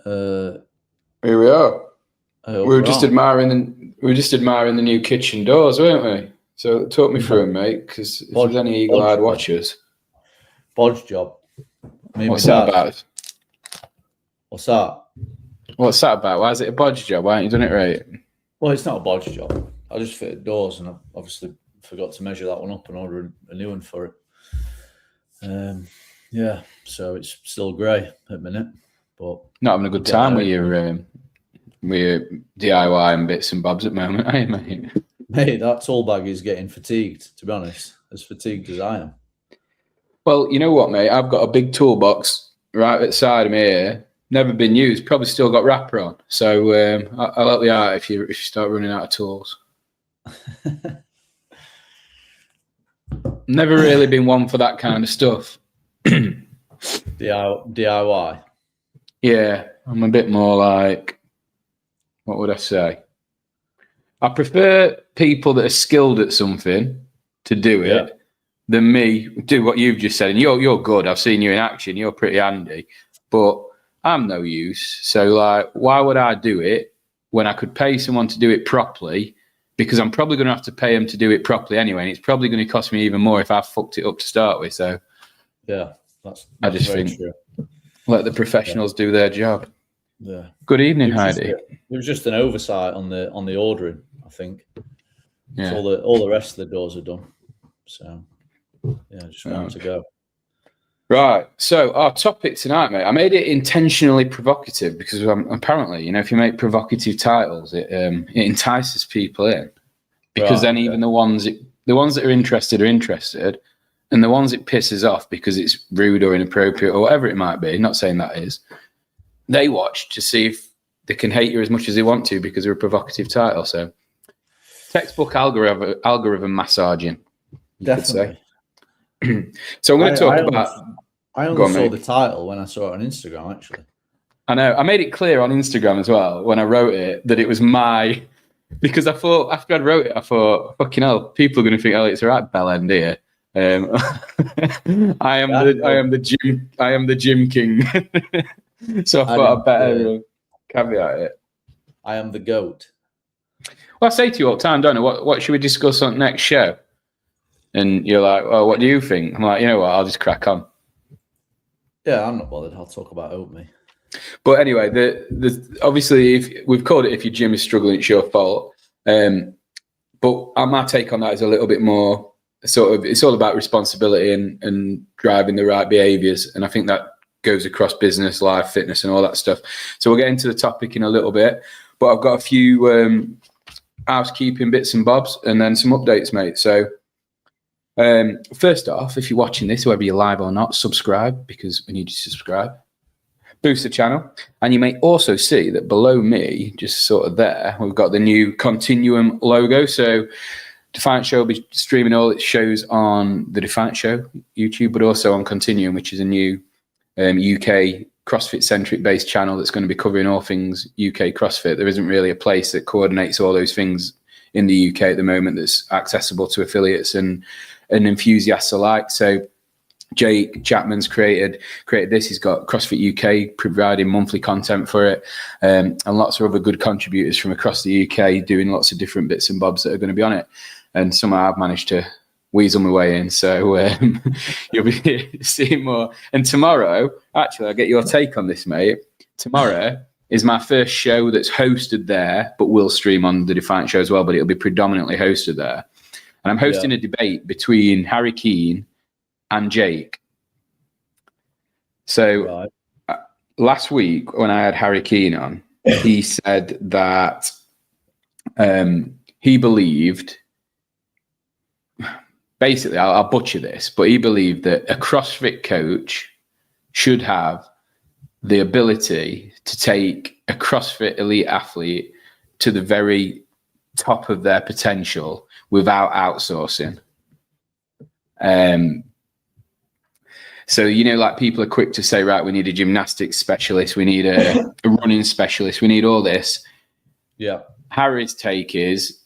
Here we are. We were just admiring the new kitchen doors, weren't we? So talk me through them, mate. Because if there's any eagle-eyed watchers, bodge job. What's that about? What's that? What's that about? Why is it a bodge job? Why haven't you done it right? Well, it's not a bodge job. I just fitted doors, and I obviously forgot to measure that one up and order a new one for it. Yeah, so it's still grey at the minute, but not having a good time with your DIY and bits and bobs at the moment, are you, mate? Mate, that tool bag is getting fatigued, to be honest. As fatigued as I am. Well, you know what, mate? I've got a big toolbox right at the side of me here. Never been used. Probably still got wrapper on. So I'll help you out if you start running out of tools. Never really been one for that kind of stuff. DIY. Yeah, I'm a bit more like, what would I say? I prefer people that are skilled at something to do it than me do what you've just said. And you're good. I've seen you in action. You're pretty handy, but I'm no use. So like, why would I do it when I could pay someone to do it properly? Because I'm probably going to have to pay them to do it properly anyway, and it's probably going to cost me even more if I fucked it up to start with. So yeah, that's I just think true. Let the professionals do their job. Yeah. Good evening, Heidi. It was just an oversight on the ordering, I think. Yeah. So all the rest of the doors are done. So yeah, just want to go. Right. So our topic tonight, mate, I made it intentionally provocative because apparently, if you make provocative titles, it entices people in. Because then even the ones that are interested, and the ones it pisses off because it's rude or inappropriate or whatever it might be, not saying that is, they watch to see if they can hate you as much as they want to because they're a provocative title. So textbook algorithm massaging, you could say. So I'm going to talk about... I only saw the title when I saw it on Instagram, actually. I know. I made it clear on Instagram as well when I wrote it that it was my... Because I thought, after I wrote it, I thought, fucking hell, people are going to think, it's a right bell end here. I am the gym king. So I thought I'd better caveat it. I am the goat. Well, I say to you all the time, don't I? What should we discuss on the next show? And you're like, well, what do you think? I'm like, you know what? I'll just crack on. Yeah, I'm not bothered. I'll talk about Oatme. But anyway, the obviously, if we've called it, if your gym is struggling, it's your fault. But my take on that is a little bit more sort of, it's all about responsibility and driving the right behaviours. And I think that goes across business, life, fitness, and all that stuff. So we'll get into the topic in a little bit. But I've got a few housekeeping bits and bobs and then some updates, mate. So first off, if you're watching this, whether you're live or not, subscribe, because we need you to subscribe. Boost the channel. And you may also see that below me, just sort of there, we've got the new Continuum logo. So Defiant Show will be streaming all its shows on the Defiant Show YouTube, but also on Continuum, which is a new UK CrossFit-centric based channel that's going to be covering all things UK CrossFit. There isn't really a place that coordinates all those things in the UK at the moment that's accessible to affiliates and enthusiasts alike. So Jake Chapman's created this. He's got CrossFit UK providing monthly content for it, and lots of other good contributors from across the UK doing lots of different bits and bobs that are going to be on it. And somehow I've managed to weasel my way in. So you'll be seeing more. And tomorrow, actually, I'll get your take on this, mate. Tomorrow is my first show that's hosted there, but will stream on the Defiant Show as well, but it'll be predominantly hosted there. And I'm hosting a debate between Harry Keane and Jake. So last week when I had Harry Keane on, he said that he believed, basically, I'll butcher this, but he believed that a CrossFit coach should have the ability to take a CrossFit elite athlete to the very top of their potential without outsourcing. So, like people are quick to say, right, we need a gymnastics specialist, we need a running specialist, we need all this. Yeah. Harry's take is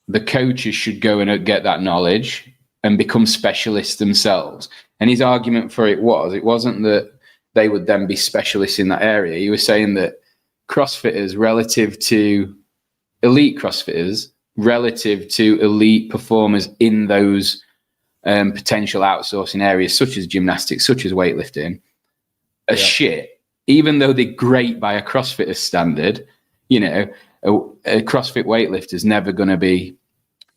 the coaches should go and get that knowledge and become specialists themselves. And his argument for it wasn't that they would then be specialists in that area. He was saying that CrossFitters relative to elite CrossFitters, relative to elite performers in those potential outsourcing areas, such as gymnastics, such as weightlifting, are shit, even though they're great by a CrossFitter standard. You know, a CrossFit weightlifter is never going to be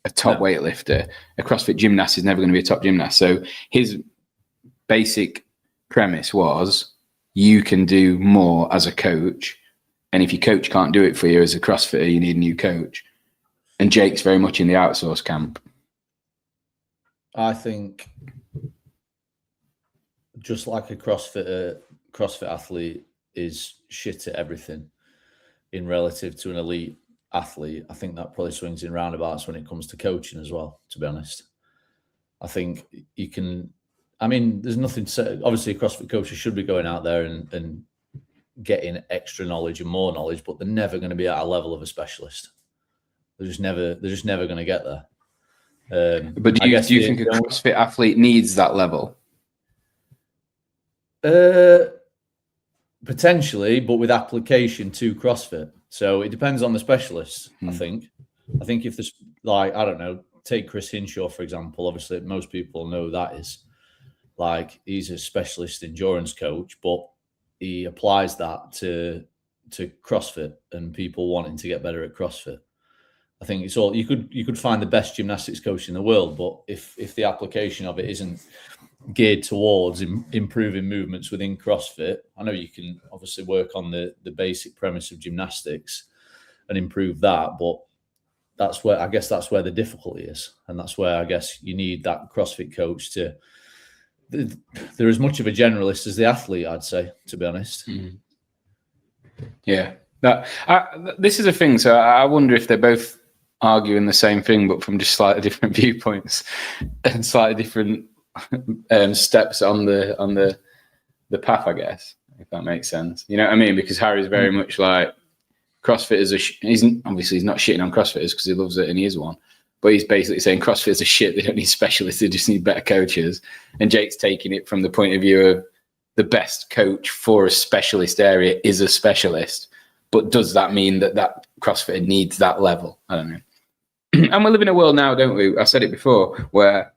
a top weightlifter. A CrossFit gymnast is never going to be a top gymnast. So his basic premise was, you can do more as a coach. And if your coach can't do it for you as a CrossFitter, you need a new coach. And Jake's very much in the outsource camp. I think just like a CrossFit athlete is shit at everything in relative to an elite athlete, I think that probably swings in roundabouts when it comes to coaching as well, to be honest. I think you can, I mean, there's nothing to, obviously CrossFit coaches should be going out there and getting extra knowledge and more knowledge, but they're never going to be at a level of a specialist. They're just never going to get there. But do you think a CrossFit athlete needs that level? Potentially, but with application to CrossFit. So it depends on the specialist, I think. I think if there's, like, I don't know, take Chris Hinshaw, for example. Obviously, most people know that is. Like, he's a specialist endurance coach, but he applies that to CrossFit and people wanting to get better at CrossFit. I think it's all, you could find the best gymnastics coach in the world, but if the application of it isn't geared towards improving movements within CrossFit, I know you can obviously work on the basic premise of gymnastics and improve that, but that's where the difficulty is, and that's where I guess you need that CrossFit coach to. They're as much of a generalist as the athlete, I'd say, to be honest. Yeah, this is a thing. So I wonder if they're both arguing the same thing, but from just slightly different viewpoints and slightly different steps on the path, I guess, if that makes sense. You know what I mean? Because Harry's very much like, CrossFit is he's not shitting on CrossFitters because he loves it and he is one. But he's basically saying CrossFitters are shit. They don't need specialists. They just need better coaches. And Jake's taking it from the point of view of the best coach for a specialist area is a specialist. But does that mean that CrossFitter needs that level? I don't know. And we live in a world now, don't we? I said it before, where,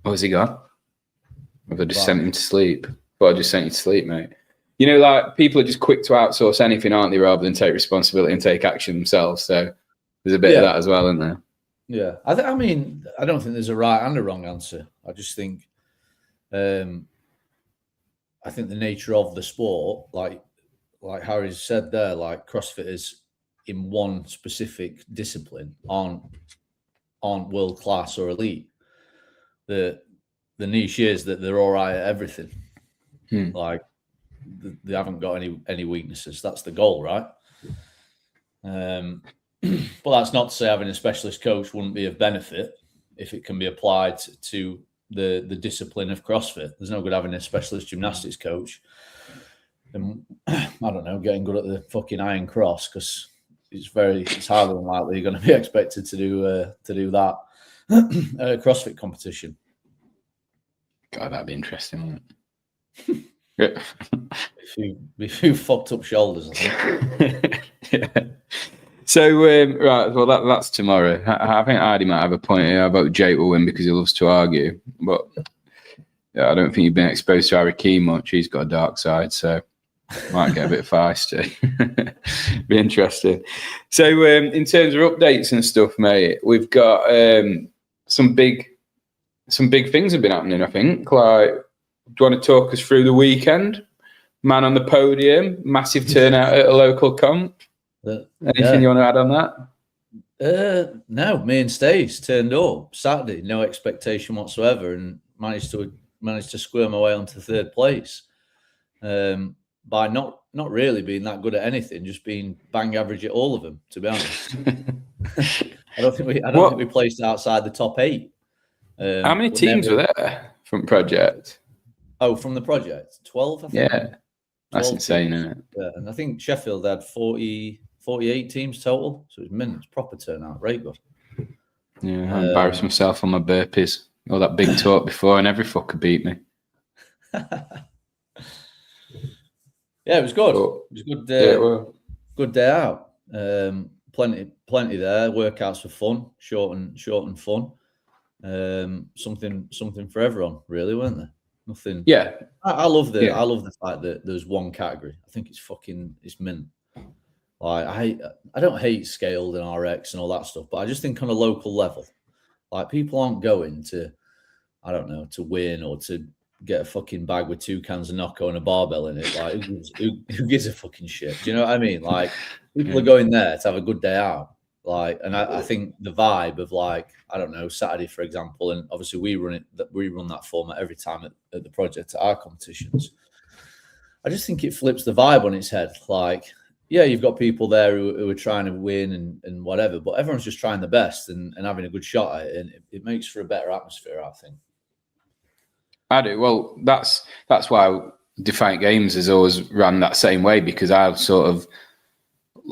oh, has he gone? Have I just sent him to sleep? Well, I just sent you to sleep, mate. You know, like, people are just quick to outsource anything, aren't they, rather than take responsibility and take action themselves. So there's a bit of that as well, isn't there? Yeah, I mean, I don't think there's a right and a wrong answer. I just think, I think the nature of the sport, like Harry said there, like CrossFitters in one specific discipline aren't world class or elite. The niche is that they're all right at everything. Like, they haven't got any weaknesses. That's the goal, right? But that's not to say having a specialist coach wouldn't be of benefit if it can be applied to the discipline of CrossFit. There's no good having a specialist gymnastics coach and, I don't know, getting good at the fucking iron cross, because it's highly unlikely you're going to be expected to do that CrossFit competition. God, that'd be interesting, wouldn't it? A few fucked up shoulders, I think. Yeah. So, right, well, that's tomorrow. I think Ardy might have a point here about Jake will win because he loves to argue. But yeah, I don't think you've been exposed to Harry Key much. He's got a dark side, so might get a bit feisty. Be interesting. So, in terms of updates and stuff, mate, we've got some big things have been happening, I think. Like, do you want to talk us through the weekend? Man on the podium, massive turnout at a local comp. Anything you want to add on that? No, me and Stace turned up Saturday, no expectation whatsoever, and managed to squirm my way onto third place by not really being that good at anything, just being bang average at all of them, to be honest. I don't think we placed outside the top 8. How many teams were there from Project? Oh, from the Project? 12, I think. Yeah, that's insane, isn't it? Yeah, and I think Sheffield had 48 teams total, so it's proper turnout, right? Good. Yeah, I embarrassed myself on my burpees. All that big talk before, and every fucker beat me. Yeah, it was good. It was good. good day out. Plenty there. Workouts for fun, short and fun. Something for everyone, really, weren't there? Nothing. Yeah, I love the fact that there's one category. I think it's mint. Like I don't hate scaled and RX and all that stuff, but I just think on a local level, like people aren't going to, I don't know, to win or to get a fucking bag with 2 cans of Nocco and a barbell in it. Like who gives a fucking shit? Do you know what I mean? Like people are going there to have a good day out. Like, and I think the vibe of like, I don't know, Saturday, for example, and obviously we run that format every time at the project at our competitions. I just think it flips the vibe on its head. Like, yeah, you've got people there who are trying to win and whatever, but everyone's just trying the best and having a good shot at it, and it makes for a better atmosphere, I think. I do. Well, that's why Defiant Games has always run that same way, because I sort of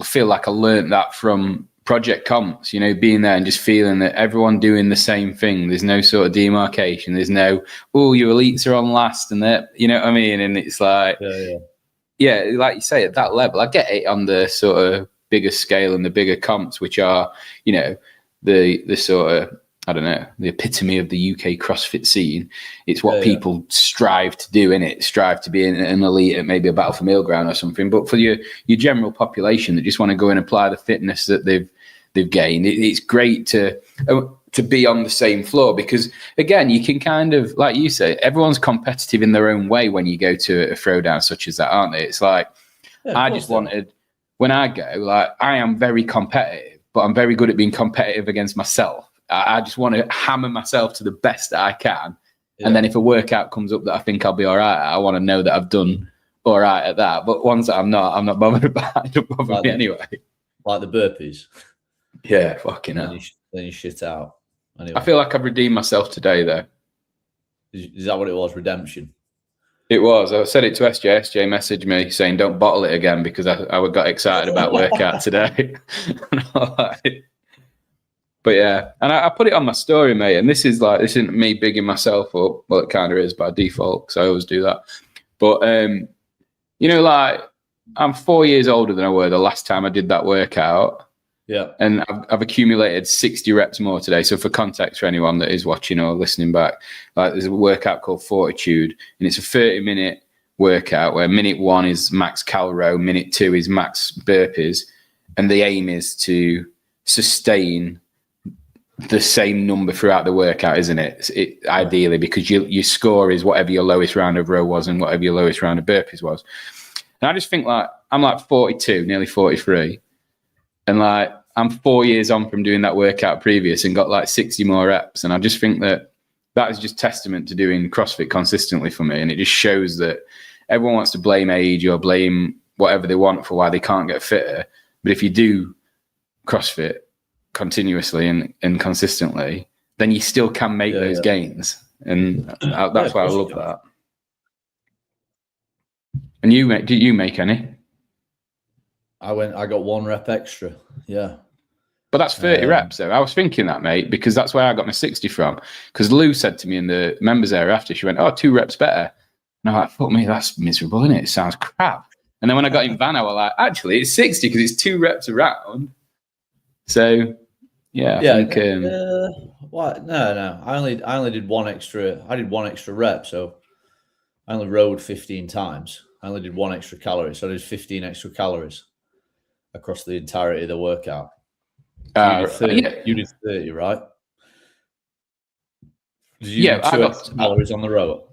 feel like I learned that from project comps, you know, being there and just feeling that everyone doing the same thing. There's no sort of demarcation. There's no, oh, your elites are on last and that, you know what I mean? And it's like, yeah, like you say, at that level, I get it on the sort of bigger scale and the bigger comps, which are, you know, the sort of, I don't know, the epitome of the UK CrossFit scene. It's what people strive to do, innit? Strive to be an elite at maybe a Battle for Meal Ground or something. But for your general population that just want to go and apply the fitness that they've gained, it's great to be on the same floor, because again, you can kind of, like you say, everyone's competitive in their own way when you go to a throwdown such as that, aren't they? It's like, I just wanted, when I go, like, I am very competitive, but I'm very good at being competitive against myself. I just want to hammer myself to the best that I can. Yeah. And then if a workout comes up that I think I'll be all right, I want to know that I've done all right at that. But ones that I'm not bothered about. It don't bother me anyway. Like the burpees. Yeah, fucking hell. Then you shit out. Anyway. I feel like I've redeemed myself today, though. Is that what it was? Redemption? It was. I said it to SJ. SJ messaged me saying, don't bottle it again, because I got excited about workout today. But yeah, and I put it on my story, mate. And this isn't me bigging myself up. Well, it kind of is by default, because I always do that. But, you know, like, I'm 4 years older than I were the last time I did that workout. Yeah. And I've accumulated 60 reps more today. So for context, for anyone that is watching or listening back, like, there's a workout called Fortitude, and it's a 30-minute workout where minute 1 is max cal row, minute 2 is max burpees. And the aim is to sustain the same number throughout the workout, isn't it? Ideally, because your score is whatever your lowest round of row was and whatever your lowest round of burpees was. And I just think, like, I'm like 42, nearly 43. And like, I'm 4 years on from doing that workout previous and got like 60 more reps. And I just think that is just testament to doing CrossFit consistently for me. And it just shows that everyone wants to blame age or blame whatever they want for why they can't get fitter. But if you do CrossFit continuously and consistently, then you still can make those gains. And that's why I love that. And did you make any? I got 1 rep extra. Yeah. But that's 30 reps though. I was thinking that, mate, because that's where I got my 60 from. Because Lou said to me in the members area after, she went, 2 reps better. And I'm like, fuck me, that's miserable, isn't it? It sounds crap. And then when I got in van, I was like, actually, it's 60 because it's 2 reps around. So yeah, I think. What? No. I only did 1 extra. I did 1 extra rep, so I only rode 15 times. I only did 1 extra calorie, so I did 15 extra calories across the entirety of the workout. So you did 30, right? Did you do 2 extra calories on the row?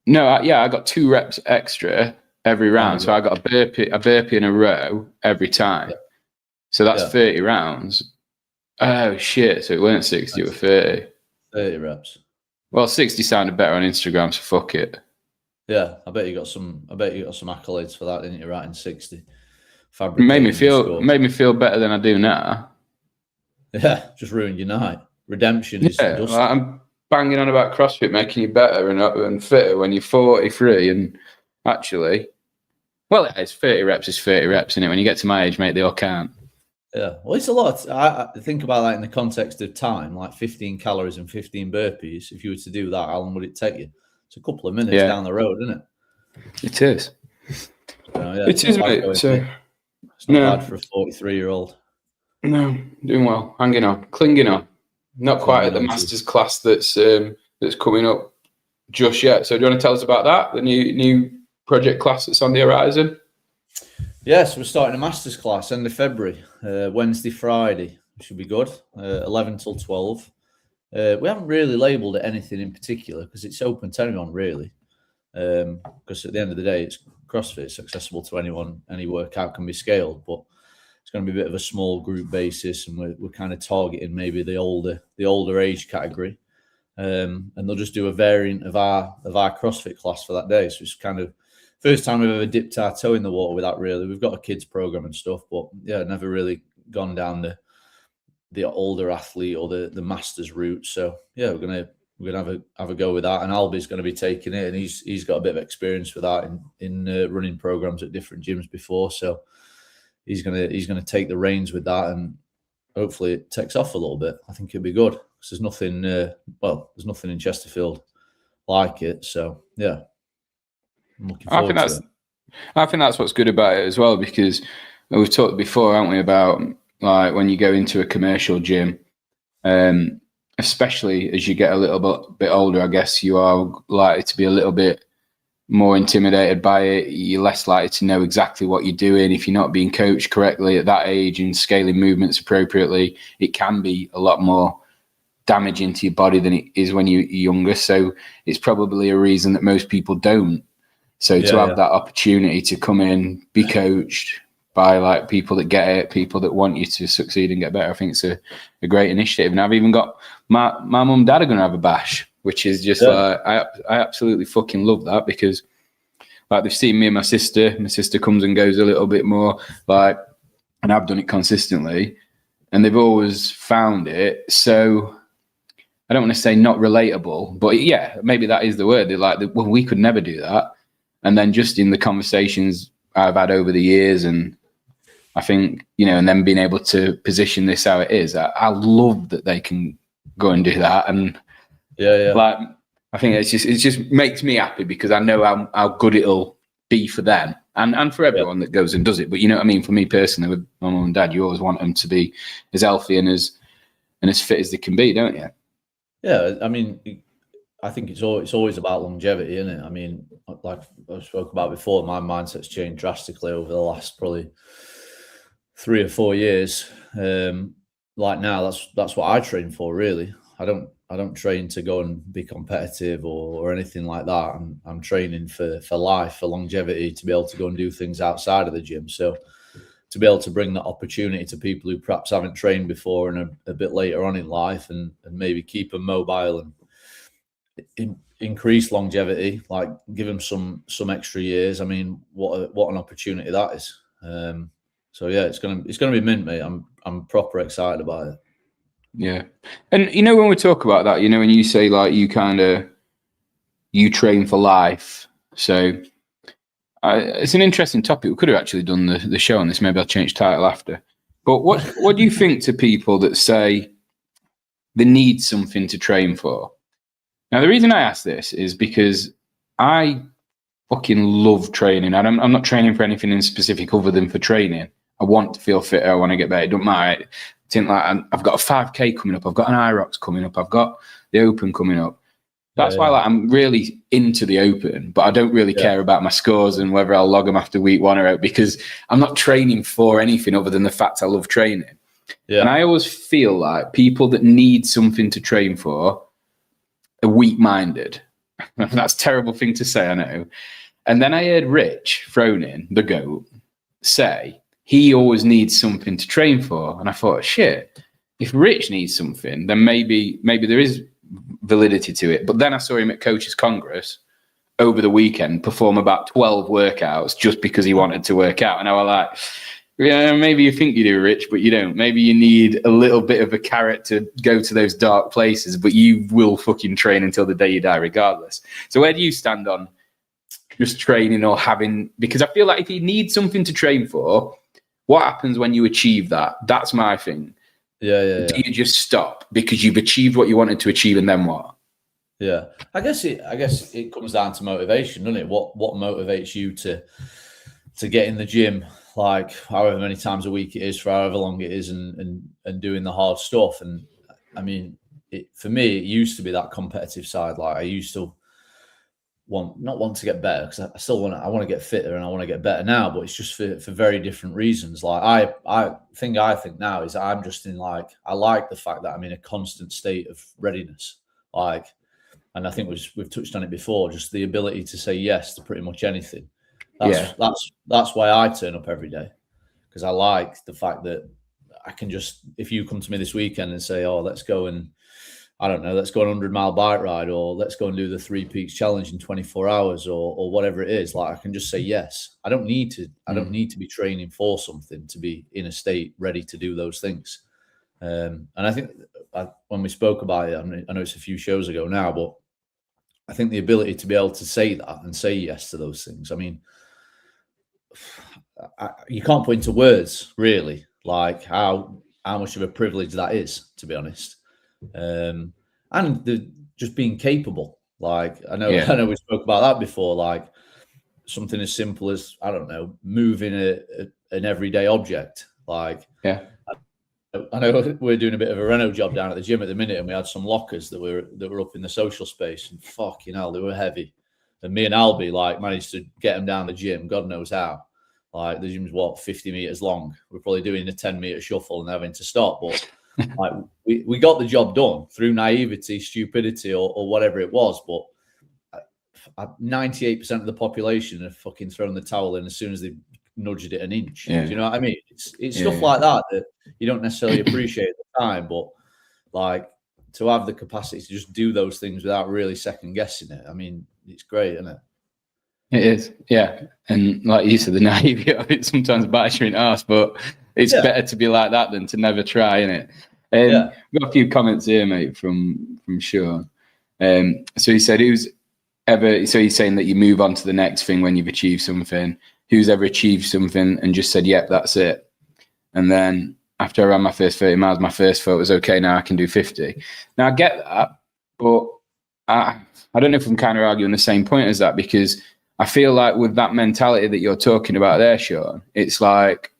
No, I got 2 reps extra every round. So I got a burpee in a row every time. Yeah. So that's 30 rounds. Oh shit! So it weren't 60, it was 30. 30 reps. Well, 60 sounded better on Instagram, so fuck it. Yeah, I bet you got some accolades for that, didn't you? Right in 60. It made me feel better than I do now. Yeah, just ruined your night. Redemption is just. Like, I'm banging on about CrossFit making you better and fitter when you're 43, and actually, well, it's 30 reps is 30 reps, isn't it? When you get to my age, mate, they all count. Yeah, well, it's a lot. I think about that in the context of time, like 15 calories and 15 burpees. If you were to do that, how long would it take you? It's a couple of minutes down the road, isn't it? It is. So, yeah, it is, mate. So It's not bad for a 43-year-old. No, doing well, hanging on, clinging on. Not quite at the masters class that's coming up just yet. So do you want to tell us about that? The new project class that's on the horizon? Yes, we're starting a masters class end of February, Wednesday, Friday. It should be good. 11 till 12. We haven't really labelled it anything in particular because it's open to anyone really. Because at the end of the day, it's CrossFit. It's accessible to anyone. Any workout can be scaled, but it's going to be a bit of a small group basis, and we're kind of targeting maybe the older age category. And they'll just do a variant of our CrossFit class for that day. So it's kind of first time we've ever dipped our toe in the water with that. Really, we've got a kids program and stuff, but yeah, never really gone down the older athlete or the masters route. So yeah, we're gonna have a go with that. And Albie's going to be taking it, and he's got a bit of experience with that in running programs at different gyms before. So he's gonna take the reins with that, and hopefully it takes off a little bit. I think it'll be good because there's nothing in Chesterfield like it. So yeah, I'm looking forward to it. I think that's what's good about it as well, because we've talked before, haven't we, about like when you go into a commercial gym, especially as you get a little bit older, I guess you are likely to be a little bit more intimidated by it. You're less likely to know exactly what you're doing. If you're not being coached correctly at that age and scaling movements appropriately, it can be a lot more damaging to your body than it is when you're younger. So it's probably a reason that most people don't. So to have that opportunity to come in, be coached by like people that get it, people that want you to succeed and get better, I think it's a great initiative. And I've even got my mum and dad are going to have a bash, which is just like, I absolutely fucking love that, because like they've seen me and my sister comes and goes a little bit more, like, and I've done it consistently, and they've always found it. So I don't want to say not relatable, but yeah, maybe that is the word. They're like, well, we could never do that. And then just in the conversations I've had over the years, and I think, you know, and then being able to position this how it is, I love that they can go and do that. And like, I think it just makes me happy, because I know how good it'll be for them and for everyone that goes and does it. But you know what I mean? For me personally, with my mum and dad, you always want them to be as healthy and as fit as they can be, don't you? Yeah, I mean, I think it's always about longevity, isn't it? I mean, like I spoke about before, my mindset's changed drastically over the last probably 3 or 4 years. Like now, that's what I train for, really. I don't train to go and be competitive or anything like that. I'm training for life, for longevity, to be able to go and do things outside of the gym. So to be able to bring that opportunity to people who perhaps haven't trained before and a bit later on in life, and maybe keep them mobile and increase longevity, like give them some extra years. I mean, what an opportunity that is. So yeah, it's gonna be mint, mate. I'm proper excited about it. Yeah. And you know, when we talk about that, you know, when you say like you train for life, so it's an interesting topic. We could have actually done the show on this. Maybe I'll change title after. But what do you think to people that say they need something to train for? Now, the reason I ask this is because I fucking love training. I'm not training for anything in specific other than for training. I want to feel fitter. I want to get better. It don't matter. I've got a 5K coming up. I've got an IROX coming up. I've got the Open coming up. That's why like, I'm really into the Open, but I don't really care about my scores and whether I'll log them after week 1 or out, because I'm not training for anything other than the fact I love training. Yeah. And I always feel like people that need something to train for are weak-minded. That's a terrible thing to say, I know. And then I heard Rich Froning, the GOAT, say he always needs something to train for. And I thought, shit, if Rich needs something, then maybe there is validity to it. But then I saw him at Coaches Congress over the weekend perform about 12 workouts just because he wanted to work out. And I was like, yeah, maybe you think you do, Rich, but you don't. Maybe you need a little bit of a carrot to go to those dark places, but you will fucking train until the day you die regardless. So where do you stand on just training or having, because I feel like if you need something to train for, what happens when you achieve that? That's my thing. Yeah. Do you just stop because you've achieved what you wanted to achieve, and then what? Yeah, I guess it comes down to motivation, doesn't it? What motivates you to get in the gym like however many times a week it is for however long it is, and doing the hard stuff. And I mean, for me, it used to be that competitive side. Like I used to not want to get better, because I still want to get fitter and I want to get better now, but it's just for very different reasons. Like I think now is I'm just in like, I like the fact that I'm in a constant state of readiness. Like, and I think we've touched on it before, just the ability to say yes to pretty much anything. That's why I turn up every day, because I like the fact that I can just, if you come to me this weekend and say, oh, let's go and, I don't know, let's go on a 100-mile bike ride, or let's go and do the 3 Peaks challenge in 24 hours, or whatever it is. Like I can just say yes. I don't need to be training for something to be in a state ready to do those things. And I think when we spoke about it, I know it's a few shows ago now, but I think the ability to be able to say that and say yes to those things, I mean, you can't put into words really, like how much of a privilege that is, to be honest. And just being capable. Like I know we spoke about that before. Like something as simple as, I don't know, moving an everyday object. Like I know we're doing a bit of a reno job down at the gym at the minute, and we had some lockers that were up in the social space, and fucking hell, they were heavy. And me and Albie like managed to get them down the gym. God knows how. Like the gym's 50 meters long. We're probably doing a 10-meter shuffle and having to stop, but like we got the job done through naivety, stupidity, or whatever it was. But 98% of the population have fucking thrown the towel in as soon as they nudged it an inch. Do you know what I mean? It's stuff like that you don't necessarily appreciate at the time, but like to have the capacity to just do those things without really second guessing it. I mean, it's great, isn't it? It is, yeah. And like you said, the naivety of it sometimes bites you in the arse, but it's better to be like that than to never try, innit? We've got a few comments here, mate, from Sean. So he said, so he's saying that you move on to the next thing when you've achieved something. Who's ever achieved something and just said, yep, that's it. And then after I ran my first 30 miles, my first thought was, okay, now I can do 50. Now I get that, but I don't know if I'm kind of arguing the same point as that, because I feel like with that mentality that you're talking about there, Sean, it's like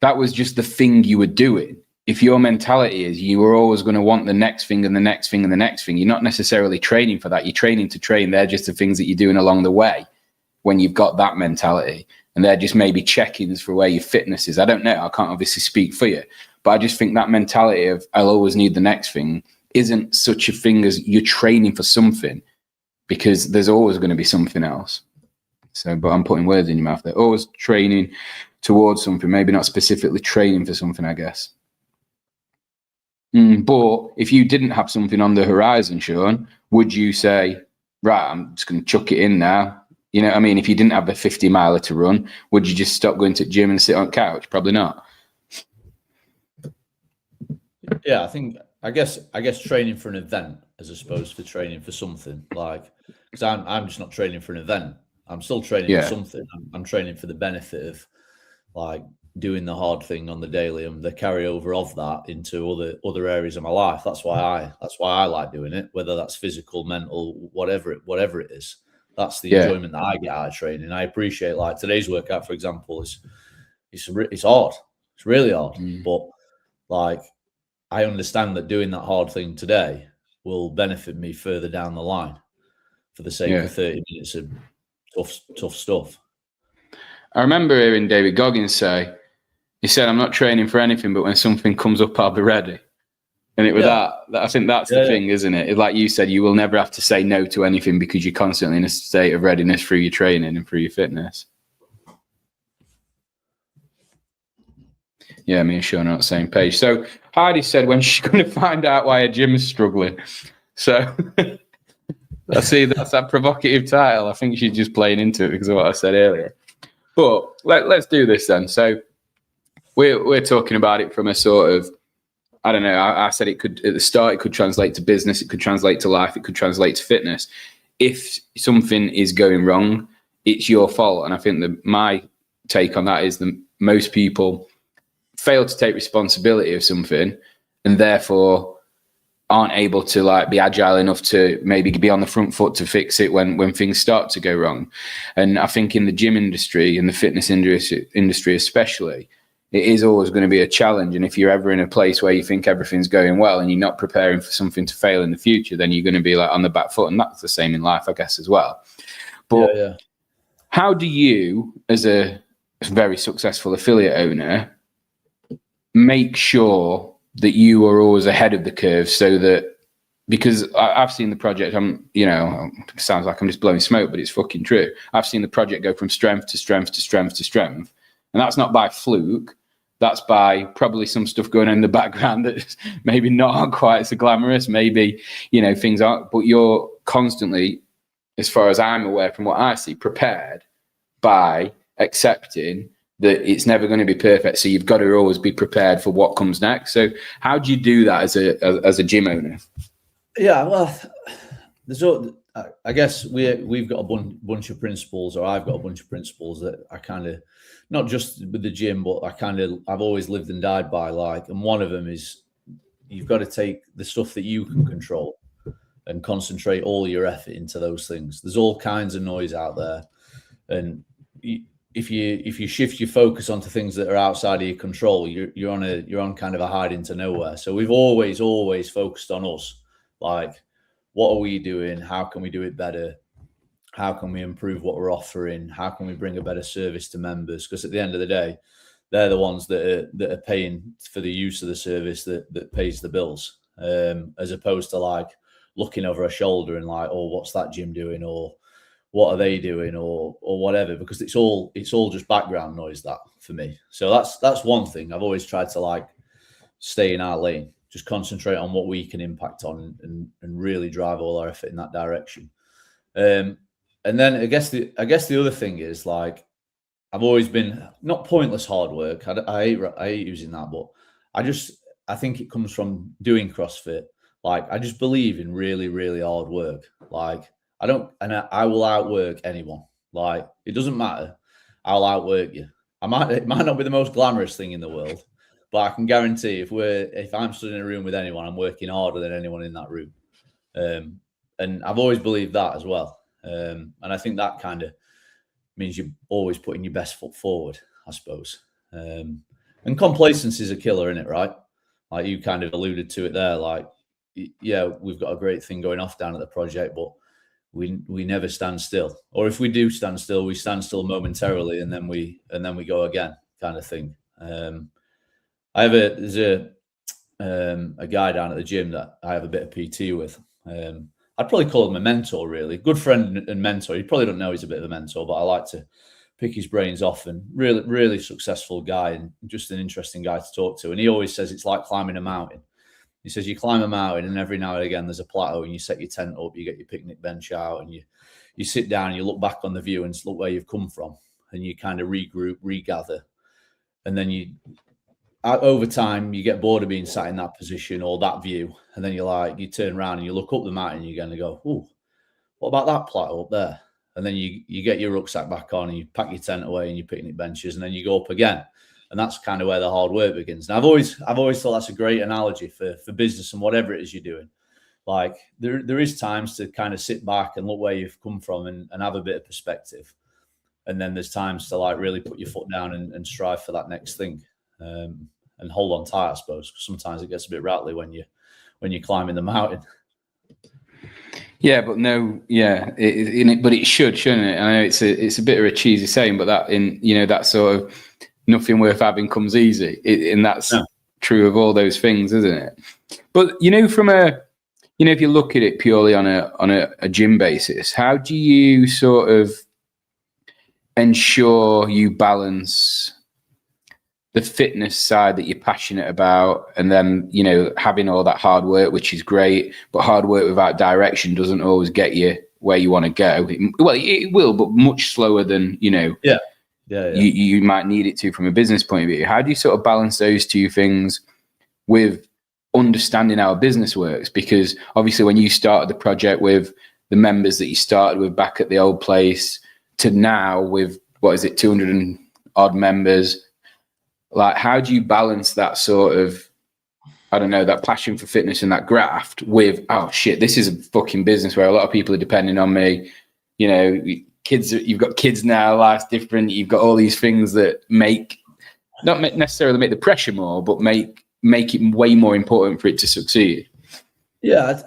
that was just the thing you were doing. If your mentality is you were always going to want the next thing and the next thing and the next thing, you're not necessarily training for that. You're training to train. They're just the things that you're doing along the way when you've got that mentality. And they're just maybe check-ins for where your fitness is. I don't know. I can't obviously speak for you. But I just think that mentality of I'll always need the next thing isn't such a thing as you're training for something, because there's always going to be something else. So, but I'm putting words in your mouth. They're always training towards something, maybe not specifically training for something, I guess. But if you didn't have something on the horizon, Sean, would you say, right, I'm just going to chuck it in now? You know what I mean? If you didn't have a 50 miler to run, would you just stop going to the gym and sit on the couch? Probably not. Yeah, I guess training for an event as opposed to training for something, like, because I'm just not training for an event. I'm still training for something. I'm training for the benefit of like doing the hard thing on the daily and the carryover of that into other areas of my life. That's why I like doing it, whether that's physical, mental, whatever it is. That's the enjoyment that I get out of training. I appreciate, like today's workout, for example, it's hard. It's really hard, but like I understand that doing that hard thing today will benefit me further down the line for the sake of 30 minutes of tough stuff. I remember hearing David Goggins say, he said, I'm not training for anything, but when something comes up, I'll be ready. And it was that I think that's the thing, isn't it? It's like you said, you will never have to say no to anything because you're constantly in a state of readiness through your training and through your fitness. Yeah, me and Sean are on the same page. So Heidi said when she's going to find out why her gym is struggling. So I see that's that provocative title. I think she's just playing into it because of what I said earlier. But let's do this then. So we're talking about it from a sort of, I don't know, I said it could, at the start, it could translate to business, it could translate to life, it could translate to fitness. If something is going wrong, it's your fault. And I think that my take on that is that most people fail to take responsibility of something and therefore aren't able to like be agile enough to maybe be on the front foot to fix it when things start to go wrong. And I think in the gym industry, in the fitness industry especially, it is always going to be a challenge. And if you're ever in a place where you think everything's going well and you're not preparing for something to fail in the future, then you're going to be like on the back foot. And that's the same in life, I guess, as well. But how do you, as a very successful affiliate owner, make sure that you are always ahead of the curve, so that, because I've seen the project, it sounds like I'm just blowing smoke, but it's fucking true. I've seen the project go from strength to strength to strength to strength. And that's not by fluke. That's by probably some stuff going on in the background that's maybe not quite so glamorous. Maybe, things aren't, but you're constantly, as far as I'm aware from what I see, prepared by accepting that it's never going to be perfect. So you've got to always be prepared for what comes next. So how do you do that as a gym owner? Yeah, well, I guess we've got a bunch of principles, or I've got a bunch of principles that I kind of, not just with the gym, but I've always lived and died by. And one of them is, you've got to take the stuff that you can control and concentrate all your effort into those things. There's all kinds of noise out there, and if you shift your focus onto things that are outside of your control, you're on kind of a hide into nowhere. So we've always focused on us. Like, what are we doing? How can we do it better? How can we improve what we're offering? How can we bring a better service to members? Because at the end of the day, they're the ones that are paying for the use of the service that pays the bills, as opposed to like looking over a shoulder and like, oh, what's that gym doing, or what are they doing, or whatever, because it's all just background noise, that, for me. So that's one thing. I've always tried to like stay in our lane, just concentrate on what we can impact on, and really drive all our effort in that direction. And then I guess the other thing is, like, I've always been, not pointless hard work. I hate using that, but I think it comes from doing CrossFit. Like, I just believe in really, really hard work. Like, I will outwork anyone. Like, it doesn't matter. I'll outwork you. It might not be the most glamorous thing in the world, but I can guarantee if I'm stood in a room with anyone, I'm working harder than anyone in that room. And I've always believed that as well. And I think that kind of means you're always putting your best foot forward, I suppose. And complacency is a killer, isn't it, right? Like, you kind of alluded to it there. Like, yeah, we've got a great thing going off down at the project, but we never stand still. Or if we do stand still, we stand still momentarily, and then we go again, kind of thing. There's a guy down at the gym that I have a bit of PT with. I'd probably call him a mentor, really. Good friend and mentor. You probably don't know he's a bit of a mentor, but I like to pick his brains off, and really, really successful guy, and just an interesting guy to talk to. And he always says it's like climbing a mountain. He says you climb a mountain, and every now and again there's a plateau, and you set your tent up, you get your picnic bench out, and you sit down and you look back on the view and look where you've come from, and you kind of regroup, regather. And then over time, you get bored of being sat in that position or that view. And then you turn around and you look up the mountain, and you're going to go, oh, what about that plateau up there? And then you get your rucksack back on, and you pack your tent away and your picnic benches, and then you go up again. And that's kind of where the hard work begins. And I've always thought that's a great analogy for business and whatever it is you're doing. Like, there is times to kind of sit back and look where you've come from and have a bit of perspective. And then there's times to like really put your foot down and strive for that next thing. And hold on tight, I suppose, because sometimes it gets a bit rattly when you're climbing the mountain. Yeah, but no, yeah, but it shouldn't it? I know it's a bit of a cheesy saying, but that sort of nothing worth having comes easy, and that's true of all those things, isn't it? But if you look at it purely on a gym basis, how do you sort of ensure you balance the fitness side that you're passionate about, and then, having all that hard work, which is great, but hard work without direction doesn't always get you where you want to go. It will, but much slower than, you might need it to from a business point of view. How do you sort of balance those two things with understanding how a business works? Because obviously when you started the project with the members that you started with back at the old place to now with, 200 and odd members, like, how do you balance that sort of, I don't know, that passion for fitness and that graft with, oh shit, this is a fucking business where a lot of people are depending on me. You know, kids, you've got kids now, life's different. You've got all these things that not necessarily make the pressure more, but make it way more important for it to succeed. Yeah.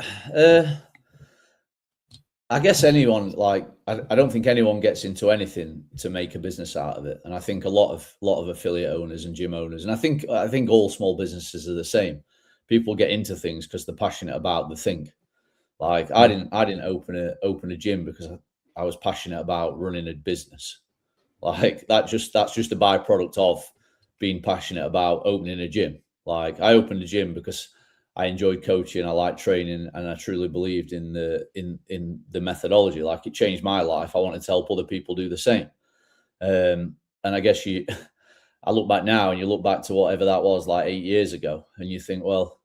I guess anyone, like, I don't think anyone gets into anything to make a business out of it. And I think a lot of affiliate owners and gym owners, and I think all small businesses are the same. People get into things because they're passionate about the thing. Like I didn't open a gym because I was passionate about running a business. Like that's just a byproduct of being passionate about opening a gym. Like I opened a gym because I enjoyed coaching, I liked training, and I truly believed in the methodology. Like it changed my life. I wanted to help other people do the same. And I guess I look back now, and you look back to whatever that was like 8 years ago, and you think, well,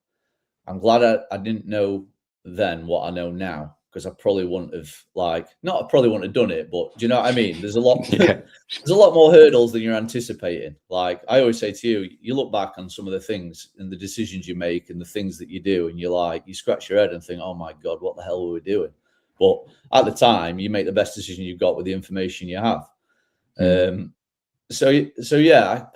I'm glad I didn't know then what I know now, because I probably wouldn't have I probably wouldn't have done it. But do you know what I mean? There's a lot. Yeah. There's a lot more hurdles than you're anticipating. Like I always say to you, you look back on some of the things and the decisions you make and the things that you do, and you scratch your head and think, oh my God, what the hell were we doing? But at the time, you make the best decision you've got with the information you have. So yeah,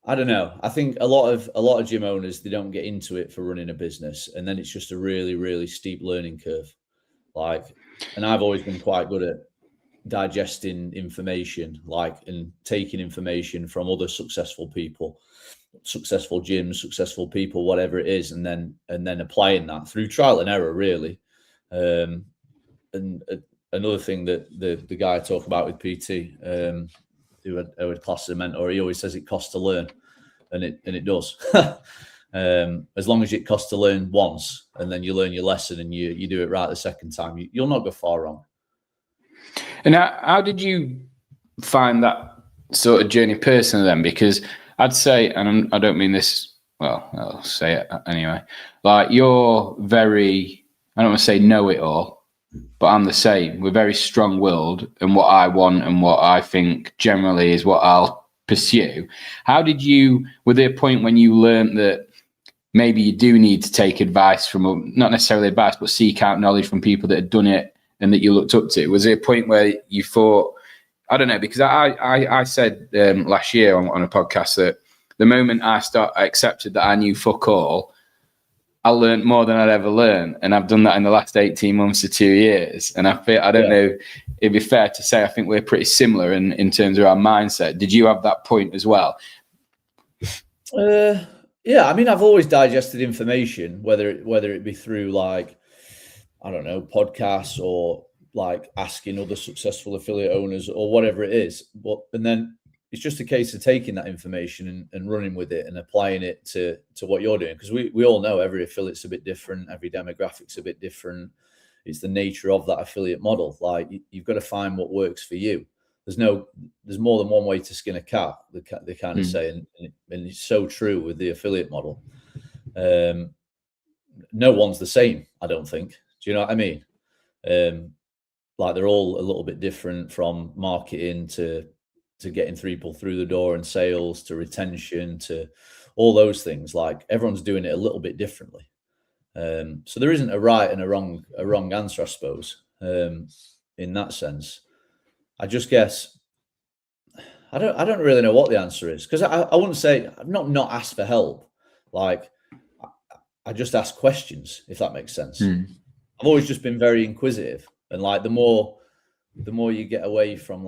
I don't know. I think a lot of gym owners, they don't get into it for running a business, and then it's just a really, really steep learning curve. And I've always been quite good at digesting information, and taking information from other successful people, successful gyms, successful people, whatever it is, and then applying that through trial and error, really. And another thing that the guy I talk about with PT, who had class as a mentor, he always says it costs to learn, and it does. As long as it costs to learn once, and then you learn your lesson and you do it right the second time, you'll not go far wrong. And how did you find that sort of journey personally then? Because I'd say, and I don't mean this, well, I'll say it anyway, like you're very, I don't want to say know it all, but I'm the same. We're very strong-willed, and what I want and what I think generally is what I'll pursue. Was there a point when you learned that maybe you do need to take advice from, not necessarily advice, but seek out knowledge from people that had done it and that you looked up to? Was there a point where you thought, I don't know, because I said last year on a podcast that the moment I accepted that I knew fuck all, I learned more than I'd ever learned. And I've done that in the last 18 months to 2 years. And I don't know, it'd be fair to say, I think we're pretty similar in terms of our mindset. Did you have that point as well? Yeah, I mean, I've always digested information, whether it be through podcasts or asking other successful affiliate owners or whatever it is. And then it's just a case of taking that information and running with it and applying it to what you're doing. Because we all know every affiliate's a bit different, every demographic's a bit different. It's the nature of that affiliate model. You've got to find what works for you. There's more than one way to skin a cat, they kind of say, and it's so true with the affiliate model. No one's the same, I don't think. Do you know what I mean? They're all a little bit different, from marketing to getting people through the door and sales to retention to all those things. Everyone's doing it a little bit differently. So there isn't a right and a wrong answer, I suppose, in that sense. I just guess I don't really know what the answer is, because I wouldn't say I've not asked for help. I just ask questions, if that makes sense. I've always just been very inquisitive, and the more you get away from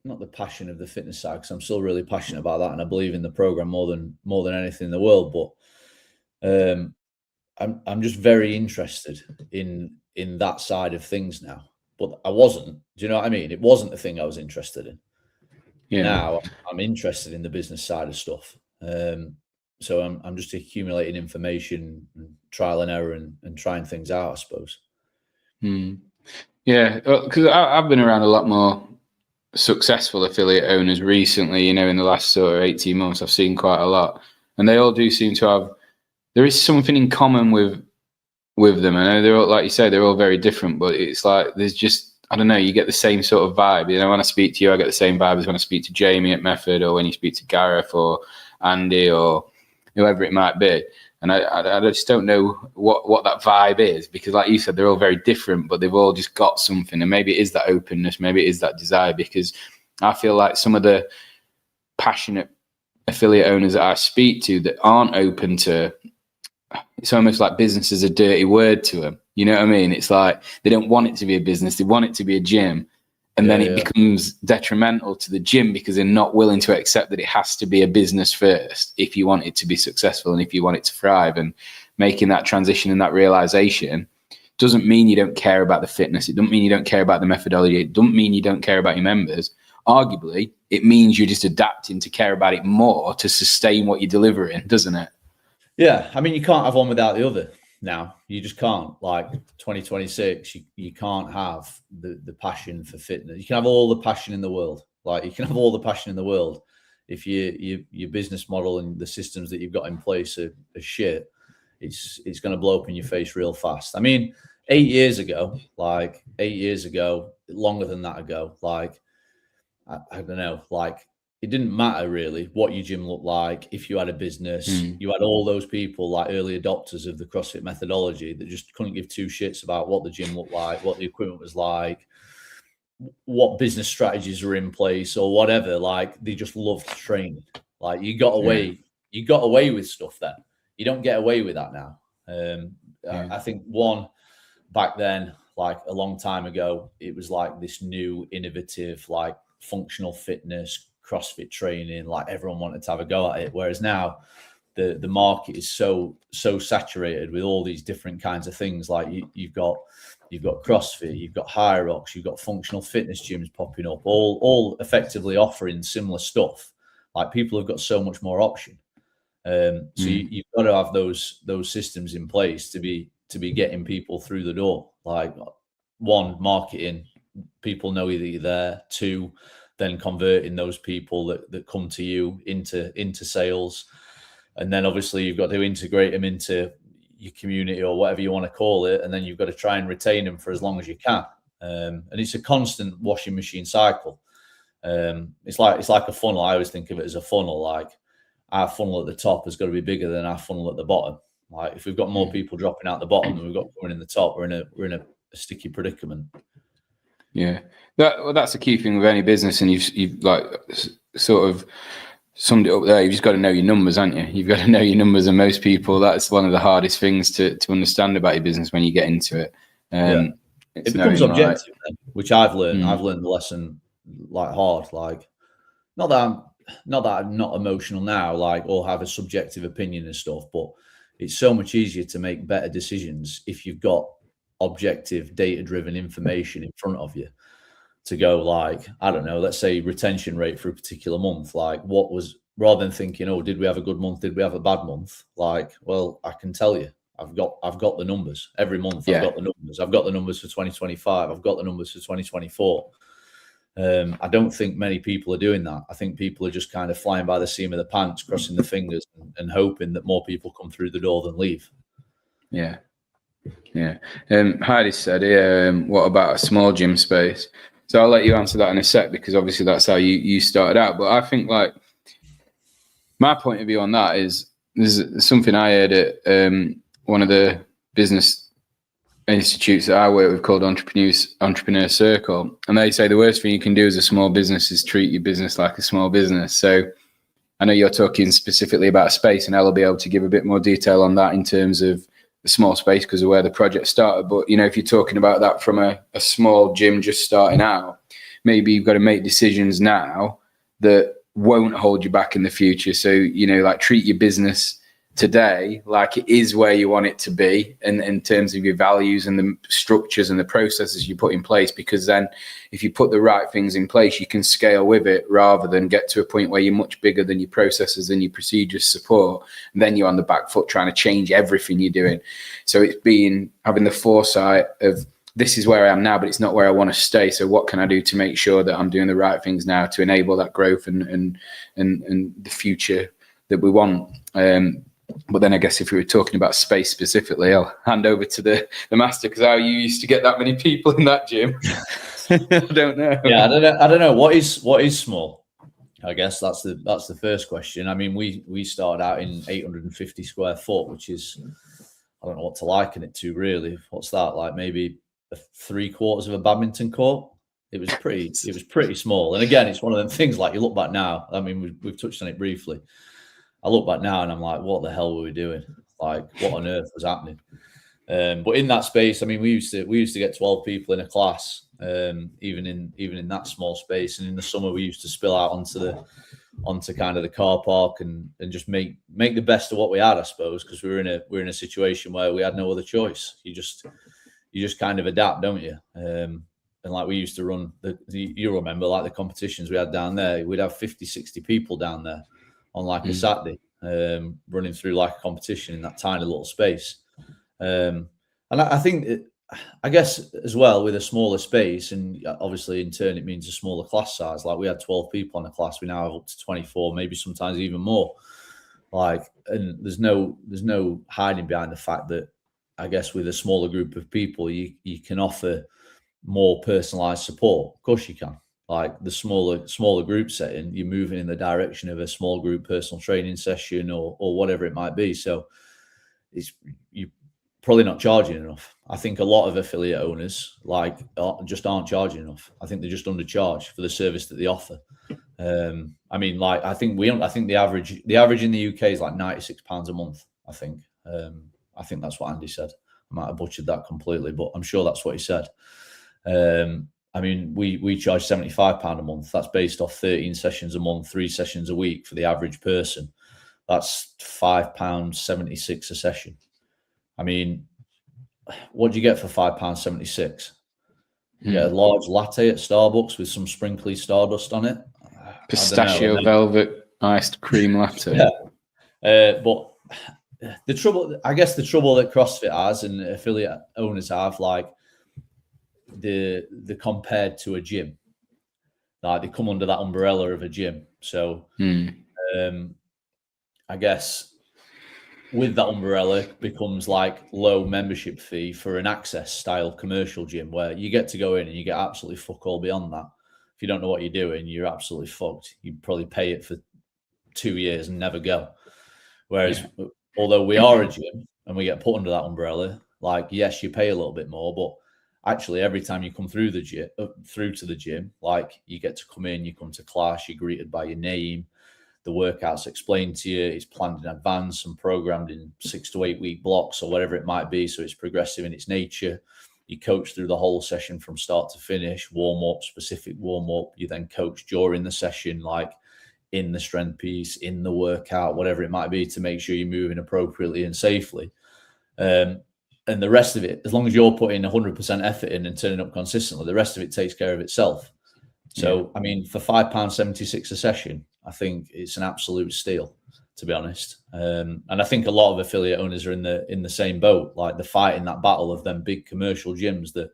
not the passion of the fitness side, because I'm still really passionate about that and I believe in the program more than anything in the world, but I'm just very interested in that side of things now. But I wasn't. Do you know what I mean? It wasn't the thing I was interested in. Yeah. Now I'm interested in the business side of stuff. So I'm just accumulating information, and trial and error, and trying things out, I suppose. Yeah, because I've been around a lot more successful affiliate owners recently. In the last sort of 18 months, I've seen quite a lot, and they all do seem to have. There is something in common with them. I know they're all, like you say, they're all very different, but it's there's just, I don't know, you get the same sort of vibe. When I speak to you, I get the same vibe as when I speak to Jamie at Method, or when you speak to Gareth or Andy, whoever it might be. And I just don't know what that vibe is, because like you said, they're all very different, but they've all just got something. And maybe it is that openness, maybe it is that desire, because I feel like some of the passionate affiliate owners that I speak to that aren't open to, it's almost like business is a dirty word to them. You know what I mean? It's like they don't want it to be a business. They want it to be a gym. And then it becomes detrimental to the gym because they're not willing to accept that it has to be a business first if you want it to be successful and if you want it to thrive. And making that transition and that realization doesn't mean you don't care about the fitness. It doesn't mean you don't care about the methodology. It doesn't mean you don't care about your members. Arguably, it means you're just adapting to care about it more to sustain what you're delivering, doesn't it? Yeah. I mean, you can't have one without the other. Now you just can't. Like 2026, you can't have the passion for fitness. You can have all the passion in the world. Like you can have all the passion in the world. If your business model and the systems that you've got in place are shit, it's going to blow up in your face real fast. I mean, 8 years ago, longer than that ago, like I don't know, like it didn't matter really what your gym looked like. If you had a business, you had all those people like early adopters of the CrossFit methodology that just couldn't give two shits about what the gym looked like, what the equipment was like, what business strategies were in place or whatever. Like they just loved training. Like you got away with stuff then. You don't get away with that now. I think back then, like a long time ago, it was like this new innovative, like functional fitness, CrossFit training, like everyone wanted to have a go at it. Whereas now the market is so saturated with all these different kinds of things. Like you've got CrossFit, you've got High Rocks, you've got functional fitness gyms popping up, all effectively offering similar stuff. Like people have got so much more option. So you've got to have those systems in place to be getting people through the door. Like one, marketing, people know that you're there. Two, then converting those people that come to you into sales. And then obviously you've got to integrate them into your community or whatever you want to call it. And then you've got to try and retain them for as long as you can. And it's a constant washing machine cycle. It's like a funnel. I always think of it as a funnel. Like our funnel at the top has got to be bigger than our funnel at the bottom. Like if we've got more people dropping out the bottom than we've got coming in the top, we're in a sticky predicament. Yeah, that's the key thing with any business, and you've like sort of summed it up there. You've just got to know your numbers, haven't you? You've got to know your numbers, and most people, that's one of the hardest things to understand about your business when you get into it. It becomes objective, which I've learned. I've learned the lesson like hard. Like not that I'm not emotional now, like or have a subjective opinion and stuff, but it's so much easier to make better decisions if you've got objective data-driven information in front of you to go like, I don't know, let's say retention rate for a particular month. Like what was, rather than thinking, oh, did we have a good month? Did we have a bad month? Like, well, I can tell you, I've got the numbers every month. I've got the numbers. I've got the numbers for 2025. I've got the numbers for 2024. I don't think many people are doing that. I think people are just kind of flying by the seam of the pants, crossing the fingers and hoping that more people come through the door than leave. Yeah. Heidi said, what about a small gym space? So I'll let you answer that in a sec, because obviously that's how you started out. But I think like my point of view on that is there's something I heard at one of the business institutes that I work with called Entrepreneur Circle. And they say the worst thing you can do as a small business is treat your business like a small business. So I know you're talking specifically about space, and I'll be able to give a bit more detail on that in terms of the small space because of where the project started. But, you know, if you're talking about that from a small gym just starting out, maybe you've got to make decisions now that won't hold you back in the future. So, you know, like treat your business today like it is where you want it to be, and in terms of your values and the structures and the processes you put in place, because then if you put the right things in place, you can scale with it rather than get to a point where you're much bigger than your processes and your procedures support, and then you're on the back foot trying to change everything you're doing. So it's having the foresight of, this is where I am now, but it's not where I want to stay. So what can I do to make sure that I'm doing the right things now to enable that growth and the future that we want? But then I guess if we were talking about space specifically, I'll hand over to the master, because how you used to get that many people in that gym. I don't know. Yeah, I don't know. What is small? I guess that's the first question. I mean, we started out in 850 square foot, which is, I don't know what to liken it to really. What's that, like maybe 3/4 of a badminton court? It was pretty small. And again, it's one of them things, like, you look back now. I mean, we've touched on it briefly. I look back now and I'm like, what the hell were we doing? Like, what on earth was happening? But in that space, I mean, we used to get 12 people in a class, even in that small space. And in the summer, we used to spill out onto kind of the car park and just make the best of what we had, I suppose, because we were in a situation where we had no other choice. You just kind of adapt, don't you? And like, we used to run you remember, like, the competitions we had down there. We'd have 50, 60 people down there on like a Saturday, running through like a competition in that tiny little space. And I think, I guess as well, with a smaller space, and obviously in turn it means a smaller class size. Like, we had 12 people in a class, we now have up to 24, maybe sometimes even more. Like, and there's no hiding behind the fact that, I guess, with a smaller group of people, you can offer more personalized support. Of course you can. Like, the smaller group setting, you're moving in the direction of a small group personal training session or whatever it might be. So you probably not charging enough. I think a lot of affiliate owners just aren't charging enough. I think they're just undercharged for the service that they offer. I mean, like, I think the average in the UK is like £96 a month. I think that's what Andy said. I might have butchered that completely, but I'm sure that's what he said. I mean, we charge £75 a month. That's based off 13 sessions a month, 3 sessions a week for the average person. That's £5.76 a session. I mean, what do you get for £5.76? You get a large latte at Starbucks with some sprinkly stardust on it. Pistachio velvet iced cream latte. Yeah. But the trouble that CrossFit has and affiliate owners have, like, the compared to a gym, like, they come under that umbrella of a gym. So I guess with that umbrella becomes like low membership fee for an access style commercial gym, where you get to go in and you get absolutely fuck all beyond that. If you don't know what you're doing, you're absolutely fucked. You probably pay it for 2 years and never go. Whereas although we are a gym and we get put under that umbrella, like, yes, you pay a little bit more, but actually every time you come through to the gym, like, you get to come in, you come to class, you're greeted by your name, the workout's explained to you, it's planned in advance and programmed in 6 to 8 week blocks or whatever it might be, so it's progressive in its nature. You coach through the whole session from start to finish, specific warm up. You then coach during the session, like in the strength piece, in the workout, whatever it might be, to make sure you're moving appropriately and safely. And the rest of it, as long as you're putting 100% effort in and turning up consistently, the rest of it takes care of itself. So, I mean, for £5.76 a session, I think it's an absolute steal, to be honest. And I think a lot of affiliate owners are in the same boat. Like, they're fighting that battle of them big commercial gyms that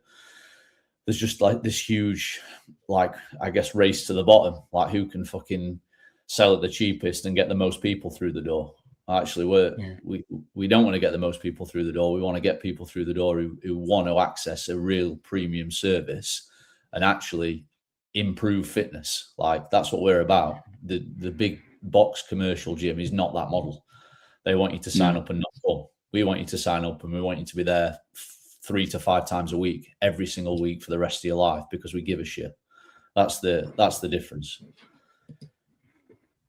there's just like this huge, like, I guess, race to the bottom. Like, who can fucking sell it the cheapest and get the most people through the door? Actually, we don't want to get the most people through the door. We want to get people through the door who want to access a real premium service and actually improve fitness. Like, that's what we're about. The big box commercial gym is not that model. They want you to sign up and not come. We want you to sign up and we want you to be there 3 to 5 times a week, every single week for the rest of your life, because we give a shit. That's the difference.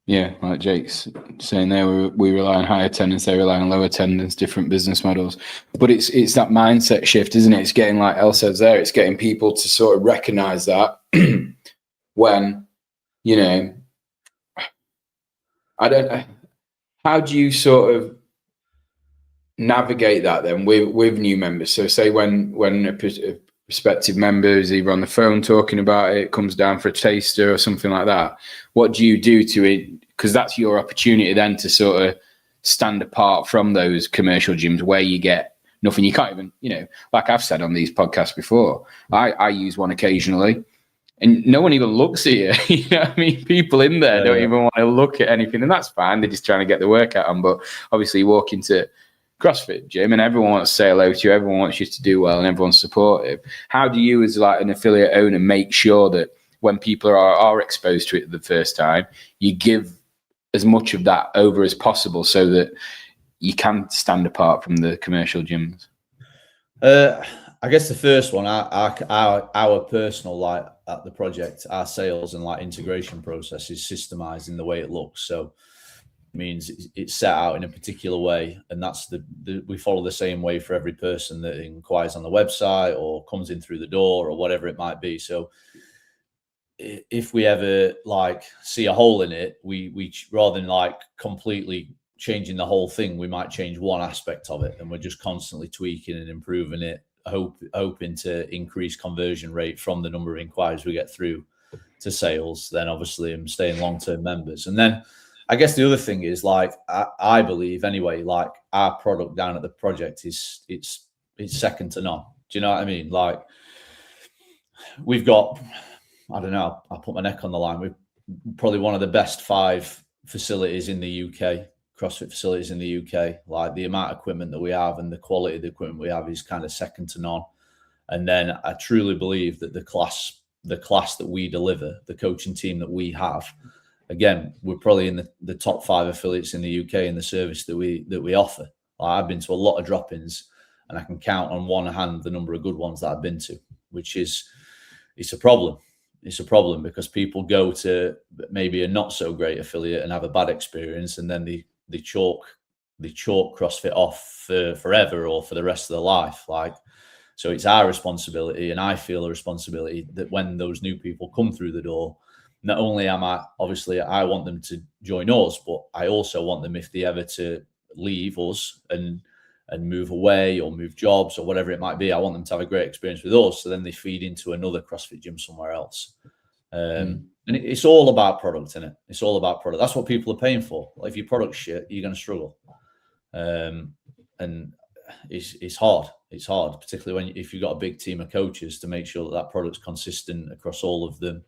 Yeah, like Jake's saying there, we rely on high attendance, they rely on low attendance, different business models. But it's that mindset shift, isn't it? It's getting, like El says there, it's getting people to sort of recognize that when, you know, how do you sort of navigate that then with new members? So say when a prospective member is either on the phone talking about it, comes down for a taster or something like that, what do you do to it? Because that's your opportunity then to sort of stand apart from those commercial gyms where you get nothing. You can't even, you know, like I've said on these podcasts before, I use one occasionally and no one even looks at you. You know what I mean? People in there don't even want to look at anything, and that's fine. They're just trying to get the workout on. But obviously you walk into CrossFit gym and everyone wants to say hello to you, everyone wants you to do well, and everyone's supportive. How do you, as like an affiliate owner, make sure that when people are exposed to it the first time, you give as much of that over as possible so that you can stand apart from the commercial gyms? I guess the first one, our personal, like at the project, our sales and like integration process is systemized in the way it looks. So it means it's set out in a particular way, and that's we follow the same way for every person that inquires on the website or comes in through the door or whatever it might be. So if we ever like see a hole in it, we rather than like completely changing the whole thing, we might change one aspect of it, and we're just constantly tweaking and improving it, hoping to increase conversion rate from the number of inquiries we get through to sales, then obviously and staying long-term members. And then I guess the other thing is, like, I believe anyway, like our product down at the project it's second to none. Do you know what I mean? Like, we've got, I don't know, I'll put my neck on the line, we're probably one of the best 5 facilities in the UK, CrossFit facilities in the UK. Like, the amount of equipment that we have and the quality of the equipment we have is kind of second to none. And then I truly believe that the class that we deliver, the coaching team that we have, again, we're probably in the top 5 affiliates in the UK in the service that we offer. Like, I've been to a lot of drop-ins, and I can count on one hand the number of good ones that I've been to, which is, it's a problem. It's a problem because people go to maybe a not so great affiliate and have a bad experience, and then they chalk CrossFit off for forever or for the rest of their life. Like, so it's our responsibility, and I feel a responsibility that when those new people come through the door, not only obviously I want them to join us, but I also want them, if they ever to leave us and move away or move jobs or whatever it might be, I want them to have a great experience with us, so then they feed into another CrossFit gym somewhere else. And it's all about product, isn't it? It's all about product. That's what people are paying for. Like, if your product's shit, you're going to struggle. And it's hard. It's hard, particularly if you've got a big team of coaches, to make sure that product's consistent across all of them.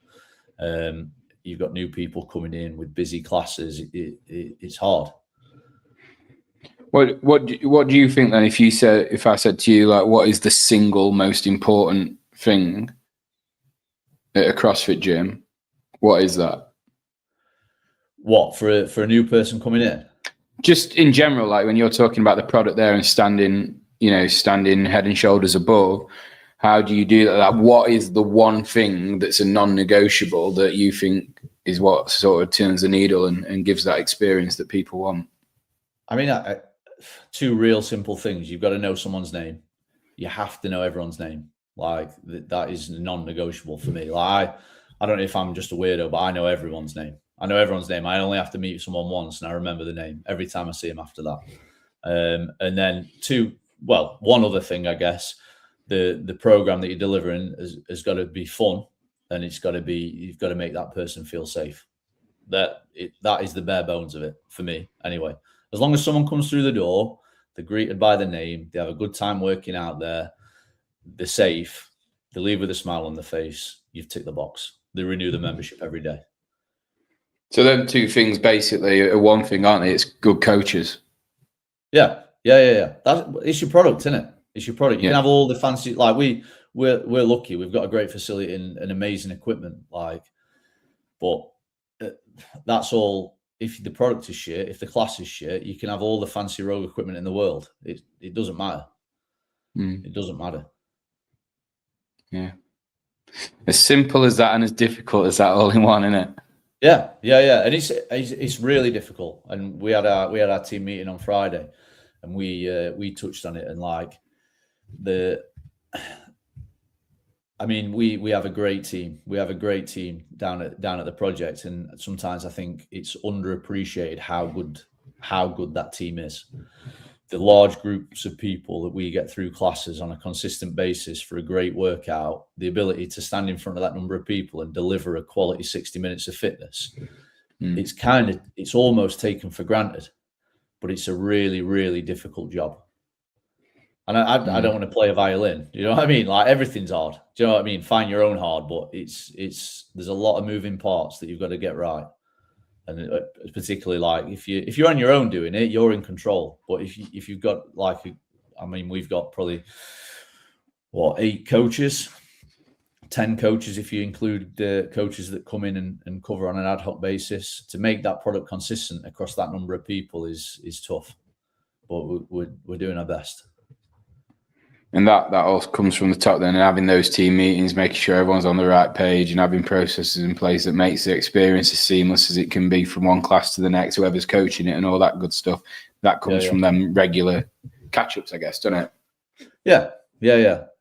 You've got new people coming in with busy classes. It's hard. What do you think then? If I said to you, like, what is the single most important thing at a CrossFit gym? What is that? What, for a new person coming in? Just in general, like when you're talking about the product there and standing head and shoulders above, how do you do that? What is the one thing that's a non-negotiable that you think is what sort of turns the needle and gives that experience that people want? I mean, 2 real simple things. You've got to know someone's name. You have to know everyone's name. Like, that is non-negotiable for me. Like, I don't know if I'm just a weirdo, but I know everyone's name. I know everyone's name. I only have to meet someone once, and I remember the name every time I see him after that. And then one other thing, I guess, the program that you're delivering has got to be fun, and you've got to make that person feel safe. That is the bare bones of it for me, anyway. As long as someone comes through the door, they're greeted by the name, they have a good time working out there, they're safe, they leave with a smile on their face, you've ticked the box. They renew the membership every day. So them 2 things basically are one thing, aren't they? It's good coaches. Yeah. It's your product, isn't it? It's your product. You can have all the fancy, like we're lucky. We've got a great facility and amazing equipment. Like, but that's all. If the product is shit, if the class is shit, you can have all the fancy rogue equipment in the world. It doesn't matter. It doesn't matter. Yeah. As simple as that and as difficult as that all in one, isn't it? Yeah. And it's really difficult. And we had our team meeting on Friday, and we touched on it, and like we have a great team. We have a great team down at the project, and sometimes I think it's underappreciated how good that team is. The large groups of people that we get through classes on a consistent basis for a great workout, the ability to stand in front of that number of people and deliver a quality 60 minutes of fitness, it's almost taken for granted, but it's a really, really difficult job. And I don't want to play a violin. You know what I mean? Like, everything's hard. Do you know what I mean? Find your own hard, but there's a lot of moving parts that you've got to get right. And particularly, like, if you're on your own doing it, you're in control. But if you've got we've got probably 8 coaches, 10 coaches, if you include the coaches that come in and cover on an ad hoc basis. To make that product consistent across that number of people is tough, but we're doing our best. And that all comes from the top then, and having those team meetings, making sure everyone's on the right page and having processes in place that makes the experience as seamless as it can be from one class to the next, whoever's coaching it and all that good stuff. That comes from them regular catch-ups, I guess, doesn't it? Yeah.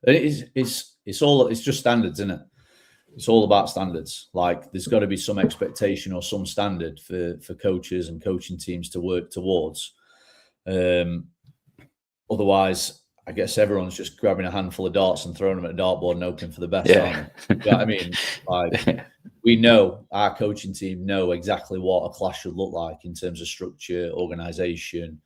It's just standards, isn't it? It's all about standards. Like, there's got to be some expectation or some standard for coaches and coaching teams to work towards. Otherwise, I guess everyone's just grabbing a handful of darts and throwing them at a dartboard and hoping for the best. Aren't they? You know what I mean? Like, we know, our coaching team know exactly what a class should look like in terms of structure, organisation,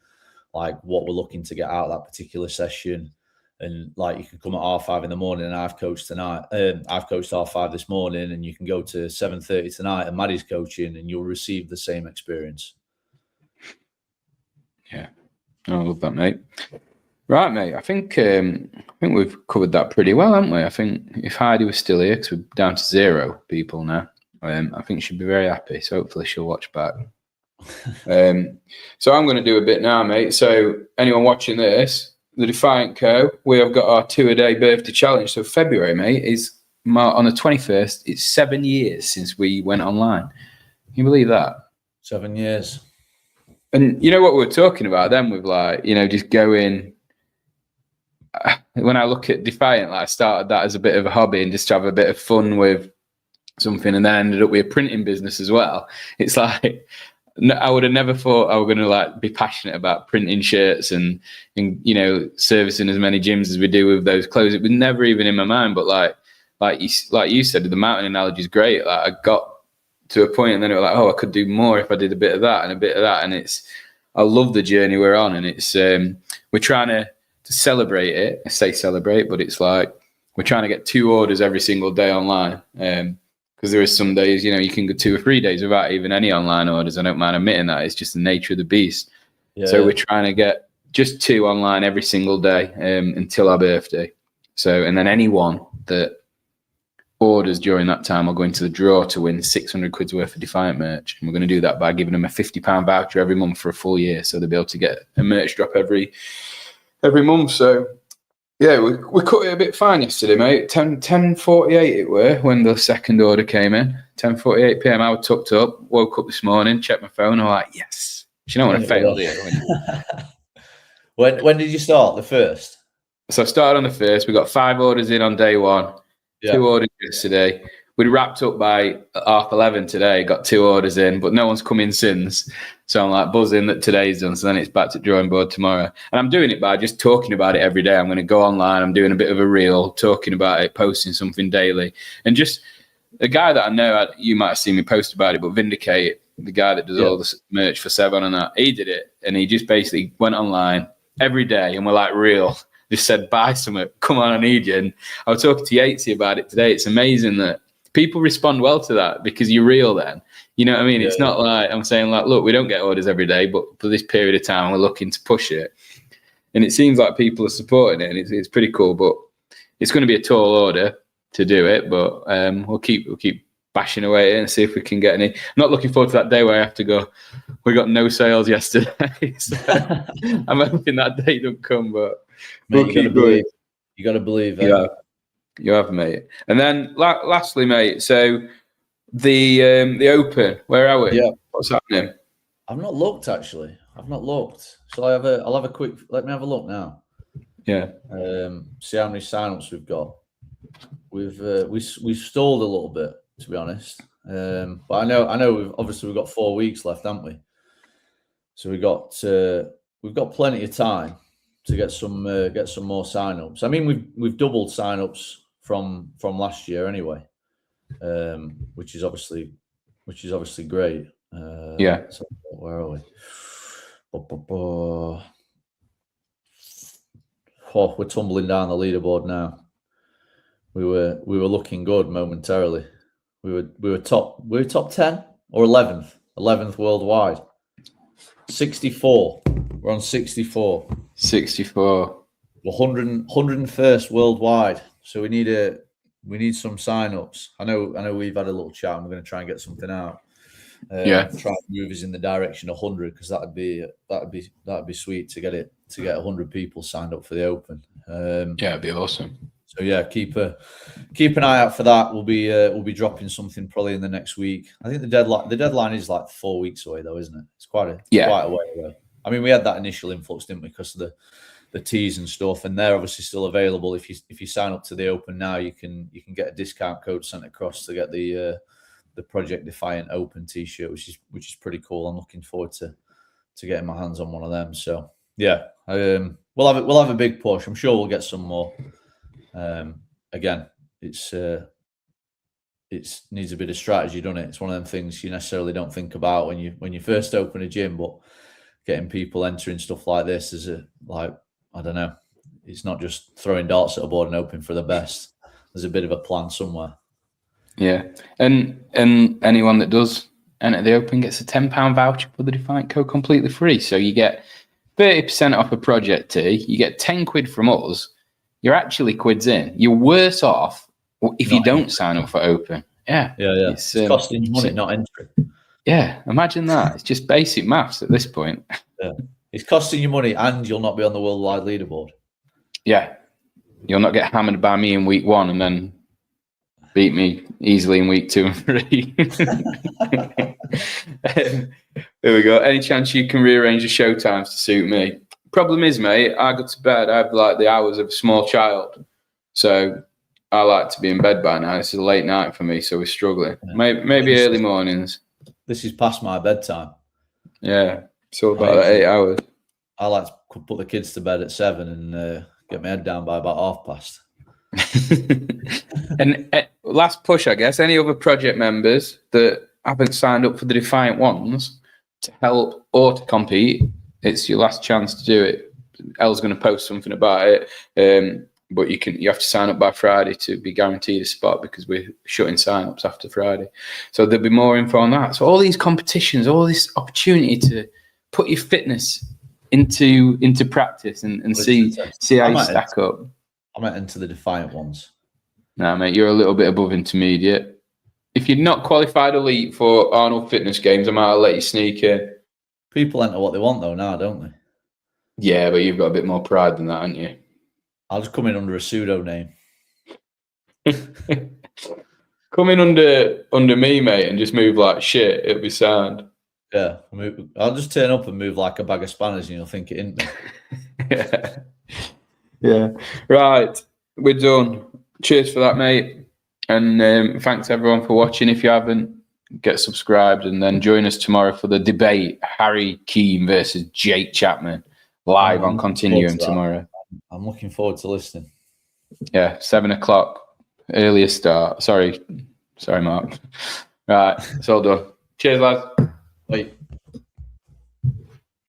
like what we're looking to get out of that particular session. And like, you can come at 5:30 in the morning, and I've coached tonight. I've coached 5:30 this morning, and you can go to 7:30 tonight, and Maddie's coaching, and you'll receive the same experience. Yeah, I love that, mate. Right, mate. I think we've covered that pretty well, haven't we? I think if Heidi was still here, because we're down to 0 people now, I think she'd be very happy. So hopefully she'll watch back. So I'm going to do a bit now, mate. So anyone watching this, the Defiant Co, we have got our 2-a-day birthday challenge. So February, mate, is on the 21st. It's 7 years since we went online. Can you believe that? 7 years. And you know what we were talking about then with, like, you know, just going. When I look at Defiant, like, I started that as a bit of a hobby and just to have a bit of fun with something, and then ended up with a printing business as well. It's like, I would have never thought I was going to, like, be passionate about printing shirts and you know, servicing as many gyms as we do with those clothes. It was never even in my mind. But like you said, the mountain analogy is great. Like, I got to a point, and then it was like, oh, I could do more if I did a bit of that and a bit of that. And I love the journey we're on, and it's we're trying to celebrate it. I say celebrate, but it's like we're trying to get 2 orders every single day online. Because there is some days, you know, you can go 2 or 3 days without even any online orders. I don't mind admitting that. It's just the nature of the beast. So we're trying to get just 2 online every single day until our birthday. So, and then anyone that orders during that time will go into the draw to win 600 quid's worth of Defiant merch. And we're going to do that by giving them a £50 voucher every month for a full year. So they'll be able to get a merch drop every month. So yeah, we cut it a bit fine yesterday, mate. 10:48 it were when the second order came in. 10:48 p.m. I was tucked up, woke up this morning, checked my phone. I'm like, yes. You don't want to fail, do you? When did you start? The first? So I started on the first. We got 5 orders in on day 1. 2 orders yesterday. We'd wrapped up by 11:30 today, got 2 orders in, but no one's come in since. So I'm like buzzing that today's done. So then it's back to drawing board tomorrow. And I'm doing it by just talking about it every day. I'm going to go online. I'm doing a bit of a reel, talking about it, posting something daily. And just the guy that I know, you might have seen me post about it, but Vindicate, the guy that does all the merch for Sevon and that, he did it. And he just basically went online every day and we're like, real. Just said, buy something. Come on, I need you. And I was talking to Yatesy about it today. It's amazing that people respond well to that because you're real then. You know what I mean? It's not like I'm saying, like, look, we don't get orders every day, but for this period of time, we're looking to push it. And it seems like people are supporting it, and it's pretty cool. But it's going to be a tall order to do it, but we'll keep bashing away at it and see if we can get any. I'm not looking forward to that day where I have to go, we got no sales yesterday. So I'm hoping that day don't come, but mate, we'll keep going. You got to believe it. Yeah. You have, mate. And then lastly, mate, so the Open, where are we? Yeah. What's happening? I've not looked, actually. I've not looked. So I'll have a quick, let me have a look now. Yeah. See how many sign-ups we've got. We've stalled a little bit, to be honest. But I know we've got 4 weeks left, haven't we? So we've got plenty of time to get some more sign-ups. I mean, we've doubled sign-ups from last year anyway, which is obviously great. Yeah. So where are we? Oh, we're tumbling down the leaderboard now. We were looking good momentarily. We were top 10 or 11th worldwide. 64. We're on 64. 64. We're 101st worldwide. So we need we need some sign-ups. I know we've had a little chat and we're going to try and get something out. Yeah. Try and move us in the direction of 100, because that'd be sweet to get 100 people signed up for the Open. Yeah, it'd be awesome. So yeah, keep an eye out for that. We'll be dropping something probably in the next week. I think the deadline is like 4 weeks away though, isn't it? It's quite a way away. I mean, we had that initial influx, didn't we, because of the teas and stuff, and they're obviously still available. If you sign up to the Open now, you can get a discount code sent across to get the Project Defiant Open T-shirt, which is pretty cool. I'm looking forward to getting my hands on one of them. So yeah, we'll have a big push. I'm sure we'll get some more. Again, it needs a bit of strategy, doesn't it? It's one of them things you necessarily don't think about when you first open a gym, but getting people entering stuff like this is I don't know. It's not just throwing darts at a board and hoping for the best. There's a bit of a plan somewhere. Yeah, and anyone that does enter the Open gets a £10 voucher for the Defiant code completely free. So you get 30% off a Project T. You get 10 quid from us. You're actually quids in. You're worse off if you don't sign up for Open. Yeah. It's costing you money, not entry. Yeah, imagine that. It's just basic maths at this point. Yeah, it's costing you money, and you'll not be on the worldwide leaderboard. Yeah, you'll not get hammered by me in week 1 and then beat me easily in week 2 and 3. There we go. Any chance you can rearrange the show times to suit me? Problem is, mate, I go to bed. I have like the hours of a small child, so I like to be in bed by now. This is a late night for me, so we're struggling. Maybe early mornings. This is past my bedtime. Yeah, it's all about 8 hours. I like to put the kids to bed at 7 and get my head down by about 8:30. And last push, I guess. Any other project members that haven't signed up for the Defiant ones to help or to compete? It's your last chance to do it. Elle's going to post something about it, but you have to sign up by Friday to be guaranteed a spot, because we're shutting sign-ups after Friday. So there'll be more info on that. So all these competitions, all this opportunity to put your fitness into practice and see how you stack up. I might enter the Defiant ones. Nah, mate, you're a little bit above intermediate. If you're not qualified elite for Arnold Fitness Games, I might let you sneak in. People enter what they want though now, don't they? Yeah, but you've got a bit more pride than that, haven't you? I'll just come in under a pseudo name. Come in under me, mate, and just move like shit. It'll be sound. Yeah, I'll just turn up and move like a bag of spanners, and you'll think it isn't me. Yeah. Right, we're done. Cheers for that, mate. And thanks everyone for watching. If you haven't, get subscribed, and then join us tomorrow for the debate: Harry Keane versus Jake Chapman, live on Continuum tomorrow. I'm looking forward to listening. Yeah, 7:00, earliest start. Sorry, Mark. Right, it's all done. Cheers, lads. Bye.